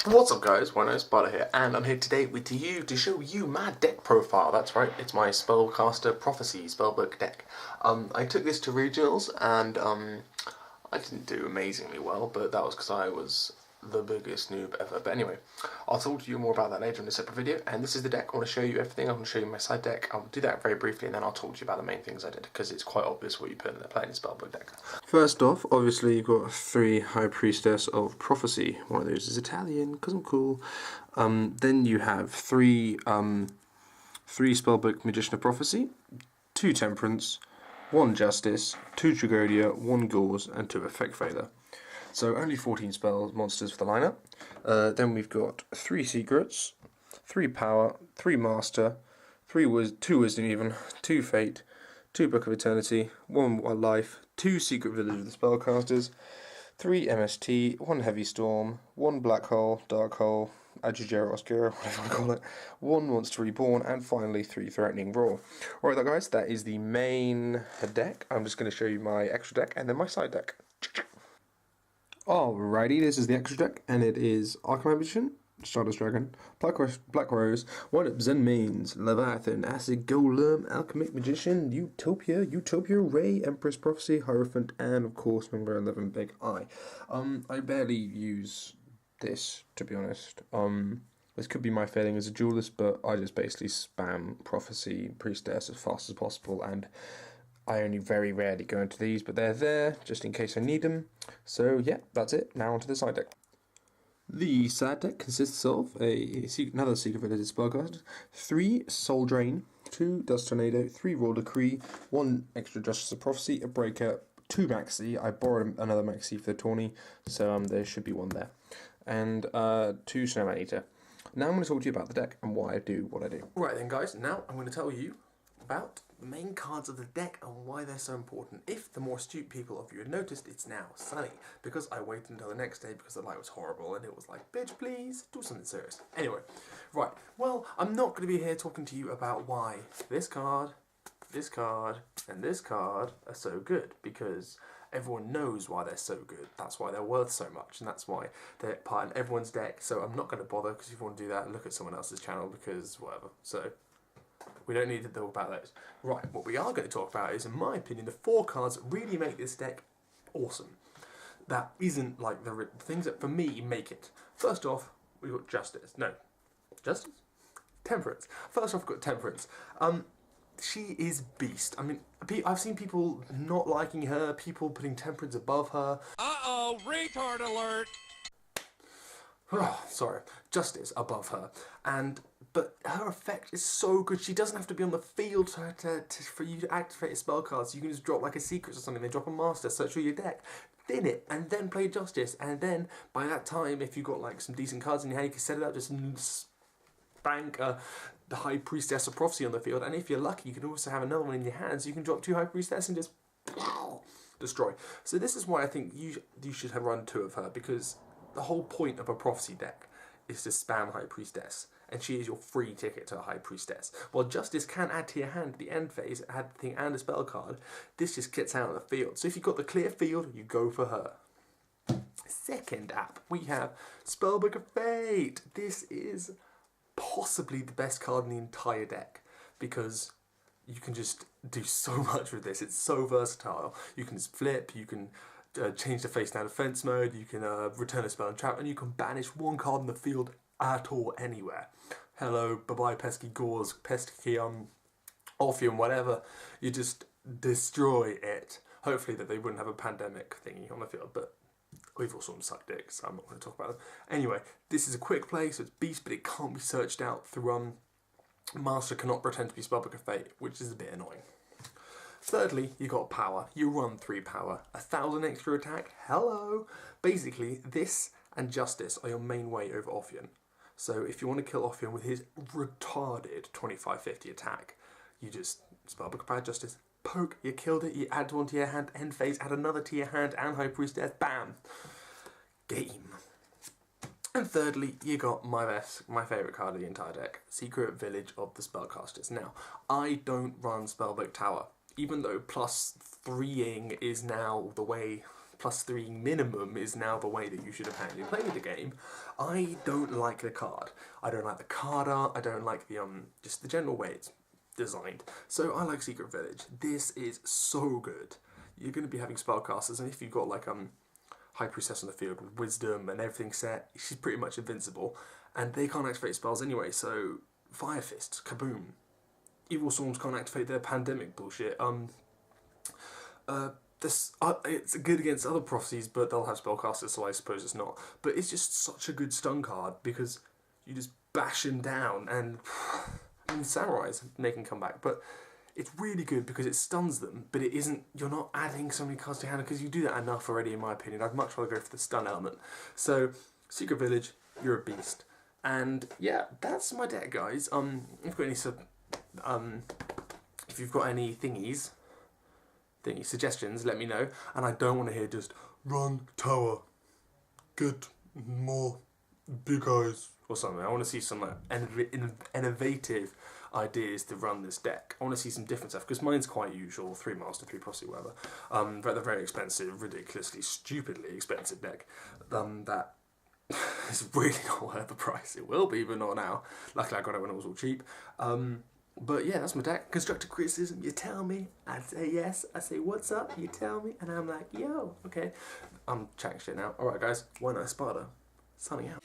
What's up guys, WhiteNight'spada here, and I'm here today with you to show you my deck profile. That's right, it's my Spellcaster Prophecy Spellbook deck. I took this to regionals and I didn't do amazingly well, but that was because I was the biggest noob ever. But anyway, I'll talk to you more about that later in a separate video, and this is the deck. I want to show you everything. I'm going to show you my side deck. I'll do that very briefly, and then I'll talk to you about the main things I did, because it's quite obvious what you put in the playing Spellbook deck. First off, obviously you've got 3 High Priestess of Prophecy. One of those is Italian, because I'm cool. Then you have 3 Spellbook Magician of Prophecy, 2 Temperance, 1 Justice, 2 Tragodia, 1 Gauze, and 2 Effect Failure. So only 14 spells, monsters for the lineup. Then we've got 3 Secrets, 3 Power, 3 Master, 2 Wisdom even, 2 Fate, 2 Book of Eternity, 1 Life, 2 Secret Village of the Spellcasters, 3 MST, 1 Heavy Storm, 1 Black Hole, Dark Hole, Agigera Oscura, whatever you want to call it, 1 Monster Reborn, and finally 3 Threatening Roar. Alright then guys, that is the main deck. I'm just going to show you my extra deck and then my side deck. Alrighty, this is the extra deck, and it is Archimage Magician, Stardust Dragon, Black Rose, White Zen Mains, Leviathan, Acid Golem, Alchemic Magician, Utopia Ray, Empress Prophecy, Hierophant, and of course number 11, Big Eye. I barely use this, to be honest. This could be my failing as a duelist, but I just basically spam Prophecy, Priestess as fast as possible, and I only very rarely go into these, but they're there just in case I need them. So yeah, that's it. Now onto the side deck. The side deck consists of another Secret Village Spellcaster, 3 Soul Drain, 2 Dust Tornado, 3 Royal Decree, 1 Extra Justice of Prophecy, a Breaker, 2 Maxi. I borrowed another Maxi for the tourney, so there should be 1 there, and 2 Snowman Eater. Now I'm going to talk to you about the deck and why I do what I do. Right then guys, now I'm going to tell you about the main cards of the deck and why they're so important. If the more astute people of you had noticed, it's now sunny, because I waited until the next day because the light was horrible and it was like, bitch please, do something serious. Anyway, right, well, I'm not going to be here talking to you about why this card, and this card are so good, because everyone knows why they're so good. That's why they're worth so much, and that's why they're part of everyone's deck. So I'm not going to bother, because if you want to do that, look at someone else's channel, because whatever. So we don't need to talk about those. Right, what we are going to talk about is, in my opinion, the 4 cards that really make this deck awesome. That isn't like the things that, for me, make it. First off, we've got Justice. No. Justice? Temperance. First off, we've got Temperance. She is beast. I mean, I've seen people not liking her, people putting Temperance above her. Uh-oh, retard alert! Sorry, Justice above her, but her effect is so good. She doesn't have to be on the field for you to activate a spell card. So you can just drop like a Secret or something, then drop a Master, search through your deck, thin it, and then play Justice. And then by that time, if you've got like some decent cards in your hand, you can set it up, just bank the High Priestess of Prophecy on the field. And if you're lucky, you can also have another one in your hand, so you can drop 2 High Priestess and just destroy. So this is why I think you should have run 2 of her, because the whole point of a Prophecy deck is to spam High Priestess, and she is your free ticket to a High Priestess. While Justice can add to your hand at the end phase, add the thing and a spell card, this just gets out of the field. So if you've got the clear field, you go for her. Second app, we have Spellbook of Fate. This is possibly the best card in the entire deck, because you can just do so much with this. It's so versatile. You can just flip, you can change the face down defense mode, you can return a spell and trap, and you can banish 1 card in the field at all, anywhere. Hello, bye-bye pesky Gauze, pesky Orpheum, whatever. You just destroy it. Hopefully that they wouldn't have a pandemic thingy on the field, but we've all sort of sucked dicks, so I'm not going to talk about them. Anyway, this is a quick play, so it's beast, but it can't be searched out through Master cannot pretend to be Spellbook of Fate, which is a bit annoying. Thirdly, you got power. You run 3 power. 1,000 extra attack. Hello! Basically, this and Justice are your main way over Orpheum. So if you want to kill Orpheum with his retarded 2550 attack, you just Spellbook of Power, Justice, poke, you killed it, you add 1 to your hand, end phase, add another to your hand, and High Priestess, bam! Game. And thirdly, you got my favourite card of the entire deck, Secret Village of the Spellcasters. Now, I don't run Spellbook Tower, even though +3ing is now the way +3 minimum is now the way that you should apparently play the game. I don't like the card. I don't like the card art. I don't like the just the general way it's designed. So I like Secret Village. This is so good. You're going to be having spellcasters, and if you've got like High Priestess on the field with wisdom and everything set, she's pretty much invincible, and they can't activate spells anyway. So Fire Fists, kaboom. Evil Storms can't activate their pandemic bullshit. It's good against other prophecies, but they'll have spellcasters, so I suppose it's not. But it's just such a good stun card because you just bash him down, and I mean, Samurais, they can come back, but it's really good because it stuns them, but it isn't, you're not adding so many cards to your hand, because you do that enough already in my opinion. I'd much rather go for the stun element. So, Secret Village, you're a beast. And yeah, that's my deck, guys. If you've got any thingy suggestions, let me know. And I don't want to hear just, run tower, get more big eyes, or something. I want to see some like, innovative ideas to run this deck. I want to see some different stuff, because mine's quite usual, 3 Master, 3 Prophecy, whatever. But they're very expensive, ridiculously, stupidly expensive deck. That is really not worth the price. It will be, but not now. Luckily I got it when it was all cheap. But yeah, that's my deck. Constructive criticism, you tell me, I say yes. I say what's up, you tell me, and I'm like, yo, okay. I'm chatting shit now. Alright guys, WhiteNightEspada, signing out.